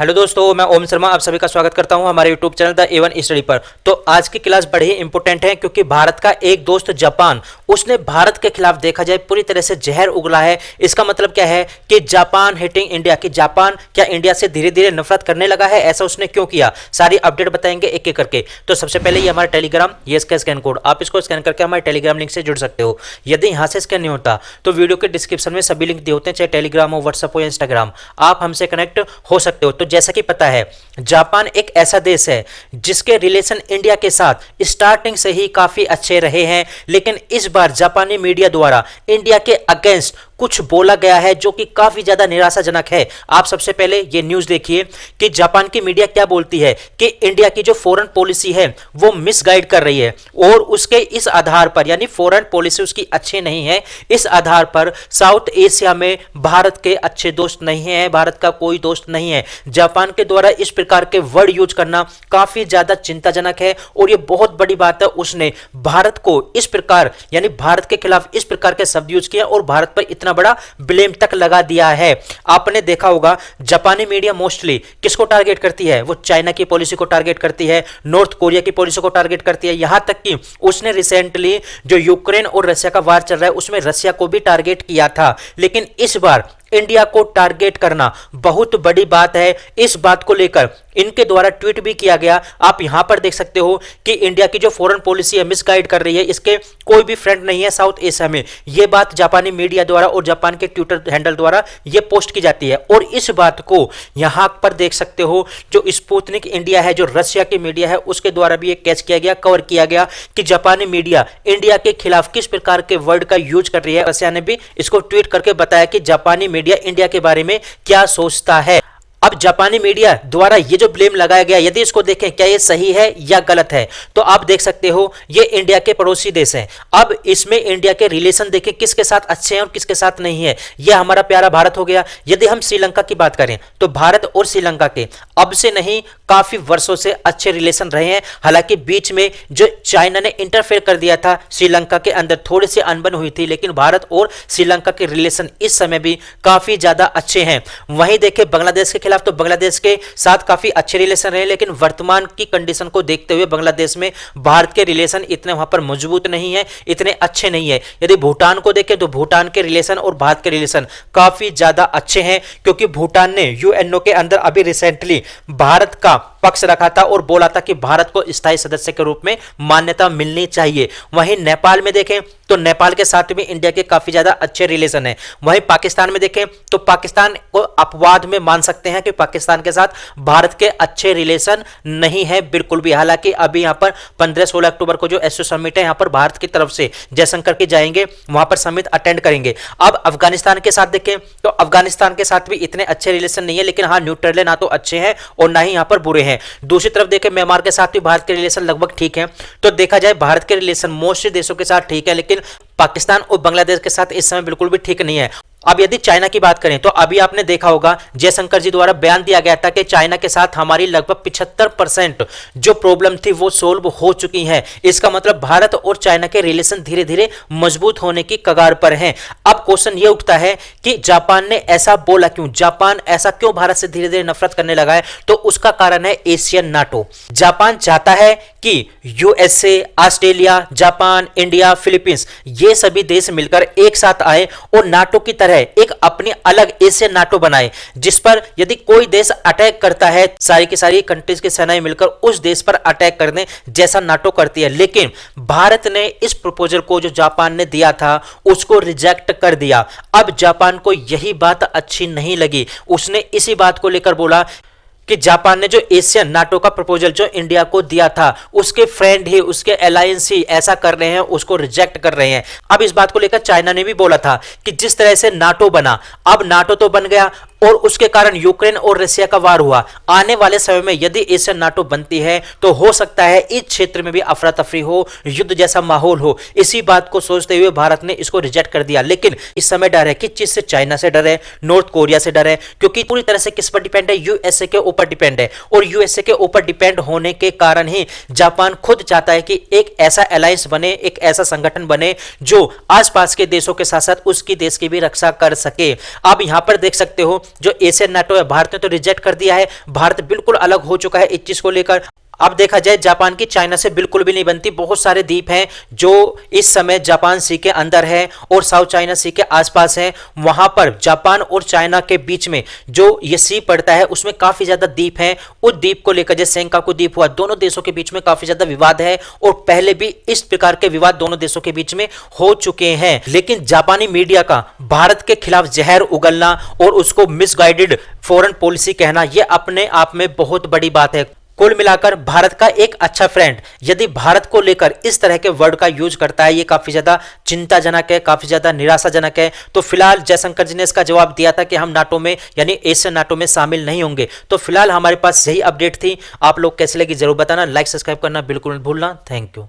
Hello दोस्तों, मैं ओम शर्मा आप सभी का स्वागत करता हूं हमारे YouTube channel the A1 study पर। तो आज की क्लास बड़ी ही इंपॉर्टेंट है क्योंकि भारत का एक दोस्त जापान, उसने भारत के खिलाफ देखा जाए पूरी तरह से जहर उगला है। इसका मतलब क्या है कि जापान हिटिंग इंडिया, कि जापान क्या इंडिया से धीरे धीरे नफरत करने लगा है। ऐसा उसने क्यों किया, सारी अपडेट बताएंगे एक एक करके। तो सबसे पहले ये हमारा टेलीग्राम, ये इसका स्कैन कोड, आप इसको स्कैन करके हमारे टेलीग्राम लिंक से जुड़ सकते हो। यदि यहाँ से स्कैन नहीं होता तो वीडियो के डिस्क्रिप्शन में सभी लिंक दिए होते हैं, चाहे टेलीग्राम हो, व्हाट्सएप हो या इंस्टाग्राम, आप हमसे कनेक्ट हो सकते हो। तो जैसा कि पता है जापान एक ऐसा देश है जिसके रिलेशन इंडिया के साथ स्टार्टिंग से ही काफी अच्छे रहे हैं, लेकिन इस बार जापानी मीडिया द्वारा इंडिया के अगेंस्ट कुछ बोला गया है जो कि काफी ज्यादा निराशाजनक है। आप सबसे पहले ये न्यूज देखिए कि जापान की मीडिया क्या बोलती है कि इंडिया की जो फॉरेन पॉलिसी है वो मिसगाइड कर रही है और उसके इस आधार पर, यानी फॉरेन पॉलिसी उसकी अच्छी नहीं है, इस आधार पर साउथ एशिया में भारत के अच्छे दोस्त नहीं है, भारत का कोई दोस्त नहीं है। जापान के द्वारा इस प्रकार के वर्ड यूज करना काफी ज्यादा चिंताजनक है और यह बहुत बड़ी बात है। उसने भारत को इस प्रकार, यानी भारत के खिलाफ इस प्रकार के शब्द यूज किया और भारत पर इतना बड़ा ब्लेम तक लगा दिया है। आपने देखा होगा जापानी मीडिया मोस्टली किसको टारगेट करती है, वो चाइना की पॉलिसी को टारगेट करती है, नॉर्थ कोरिया की पॉलिसी को टारगेट करती है, यहां तक कि उसने रिसेंटली जो यूक्रेन और रशिया का वार चल रहा है उसमें रशिया को भी टारगेट किया था। लेकिन इस बार इंडिया को टारगेट करना बहुत बड़ी बात है। इस बात को लेकर इनके द्वारा ट्वीट भी किया गया। आप यहां पर देख सकते हो कि इंडिया की जो फॉरेन पॉलिसी है मिसगाइड कर रही है, इसके कोई भी फ्रेंड नहीं है साउथ एशिया में। यह बात जापानी मीडिया द्वारा और जापान के ट्विटर हैंडल द्वारा यह पोस्ट की जाती है और इस बात को यहां पर देख सकते हो जो स्पुतनिक इंडिया है, जो रशिया की मीडिया है, उसके द्वारा भी कैच किया गया, कवर किया गया कि जापानी मीडिया इंडिया के खिलाफ किस प्रकार के वर्ड का यूज कर रही है। रशिया ने भी इसको ट्वीट करके बताया कि जापानी मीडिया इंडिया के बारे में क्या सोचता है। अब जापानी मीडिया द्वारा ये जो ब्लेम लगाया गया, यदि इसको देखें क्या ये सही है या गलत है, तो आप देख सकते हो ये इंडिया के पड़ोसी देश हैं। अब इसमें इंडिया के रिलेशन देखें किसके साथ अच्छे हैं और किसके साथ नहीं है। ये हमारा प्यारा भारत हो गया। यदि हम श्रीलंका की बात करें तो भारत और श्रीलंका के अब से नहीं काफी वर्षों से अच्छे रिलेशन रहे हैं। हालांकि बीच में जो चाइना ने इंटरफेयर कर दिया था, श्रीलंका के अंदर थोड़ी सी अनबन हुई थी, लेकिन भारत और श्रीलंका के रिलेशन इस समय भी काफी ज्यादा अच्छे हैं। वहीं देखें बांग्लादेश के खिलाफ, तो बांग्लादेश के साथ काफी अच्छे रिलेशन रहे, लेकिन वर्तमान की कंडीशन को देखते हुए बांग्लादेश में भारत के रिलेशन इतने वहां पर मजबूत नहीं है, इतने अच्छे नहीं है। यदि भूटान को देखें तो भूटान के रिलेशन और भारत के रिलेशन काफी ज्यादा अच्छे हैं, क्योंकि भूटान ने यूएनओ के अंदर अभी रिसेंटली भारत का पक्ष रखा था और बोला था कि भारत को स्थायी सदस्य के रूप में मान्यता मिलनी चाहिए। वहीं नेपाल में देखें तो नेपाल के साथ भी इंडिया के काफी ज्यादा अच्छे रिलेशन है। वहीं पाकिस्तान में देखें तो पाकिस्तान को अपवाद में मान सकते हैं कि पाकिस्तान के साथ भारत के अच्छे रिलेशन नहीं है बिल्कुल भी। हालांकि अभी यहां पर 15-16 अक्टूबर को जो एसओ समिट है, यहां पर भारत की तरफ से जयशंकर के जाएंगे, वहां पर समिट अटेंड करेंगे। अब अफगानिस्तान के साथ देखें तो अफगानिस्तान के साथ भी इतने अच्छे रिलेशन नहीं है, लेकिन हाँ न्यूट्रल है, ना तो अच्छे हैं और ना ही यहां पर बुरे हैं। दूसरी तरफ देखें म्यांमार के साथ भी भारत के रिलेशन लगभग ठीक है। तो देखा जाए भारत के रिलेशन मोस्ट देशों के साथ ठीक है, लेकिन पाकिस्तान और बांग्लादेश के साथ इस समय बिल्कुल भी ठीक नहीं है। अब यदि चाइना की बात करें तो अभी आपने देखा होगा जयशंकर जी द्वारा बयान दिया गया था कि चाइना के साथ हमारी लगभग 75% जो प्रॉब्लम थी वो सोल्व हो चुकी है। इसका मतलब भारत और चाइना के रिलेशन धीरे धीरे मजबूत होने की कगार पर हैं। अब क्वेश्चन ये उठता है कि जापान ने ऐसा बोला क्यों, जापान ऐसा क्यों भारत से धीरे धीरे नफरत करने लगा है? तो उसका कारण है एशियन नाटो। जापान चाहता है कि USA, Australia, Japan, India, Philippines ये सभी देश मिलकर एक साथ आए और नाटो की तरह एक अपनी अलग एशियन नाटो बनाए, जिस पर यदि कोई देश अटैक करता है सारी की सारी कंट्रीज की सेनाएं मिलकर उस देश पर अटैक कर दें, जैसा नाटो करती है। लेकिन भारत ने इस प्रपोजल को जो जापान ने दिया था उसको रिजेक्ट कर दिया। अब जापान को यही बात अच्छी नहीं लगी। उसने इसी बात को लेकर बोला कि जापान ने जो एशियन नाटो का प्रपोजल जो इंडिया को दिया था उसके फ्रेंड ही, उसके अलायंस ही ऐसा कर रहे हैं, उसको रिजेक्ट कर रहे हैं। अब इस बात को लेकर चाइना ने भी बोला था कि जिस तरह से नाटो बना, अब नाटो तो बन गया और उसके कारण यूक्रेन और रशिया का वार हुआ। आने वाले समय में यदि एशियन नाटो बनती है तो हो सकता है इस क्षेत्र में भी अफरा तफरी हो, युद्ध जैसा माहौल हो। इसी बात को सोचते हुए भारत ने इसको रिजेक्ट कर दिया। लेकिन इस समय डर है, किस चीज से? चाइना से डर है, नॉर्थ कोरिया से डर है, क्योंकि पूरी तरह से किस पर डिपेंड है? यूएसए के ऊपर डिपेंड है। और यूएसए के ऊपर डिपेंड होने के कारण ही जापान खुद चाहता है कि एक ऐसा अलायंस बने, एक ऐसा संगठन बने जो आसपास के देशों के साथ साथ उसकी देश की भी रक्षा कर सके। आप यहां पर देख सकते हो जो एशियन नाटो है भारत ने तो रिजेक्ट कर दिया है। भारत बिल्कुल अलग हो चुका है इस चीज को लेकर। अब देखा जाए जापान की चाइना से बिल्कुल भी नहीं बनती। बहुत सारे द्वीप हैं जो इस समय जापान सी के अंदर है और साउथ चाइना सी के आसपास है। वहां पर जापान और चाइना के बीच में जो ये सी पड़ता है उसमें काफी ज्यादा द्वीप हैं। उस द्वीप को लेकर जैसे सेंकाकू द्वीप हुआ, दोनों देशों के बीच में काफी ज्यादा विवाद है और पहले भी इस प्रकार के विवाद दोनों देशों के बीच में हो चुके हैं। लेकिन जापानी मीडिया का भारत के खिलाफ जहर उगलना और उसको मिसगाइडेड फॉरेन पॉलिसी कहना, यह अपने आप में बहुत बड़ी बात है। कुल मिलाकर भारत का एक अच्छा फ्रेंड यदि भारत को लेकर इस तरह के वर्ड का यूज करता है, ये काफी ज्यादा चिंताजनक है, काफी ज्यादा निराशाजनक है। तो फिलहाल जयशंकर जी ने इसका जवाब दिया था कि हम नाटो में यानी एशियन नाटो में शामिल नहीं होंगे। तो फिलहाल हमारे पास यही अपडेट थी। आप लोग कैसे लगी जरूर बताना, लाइक सब्सक्राइब करना बिल्कुल मत भूलना। Thank you.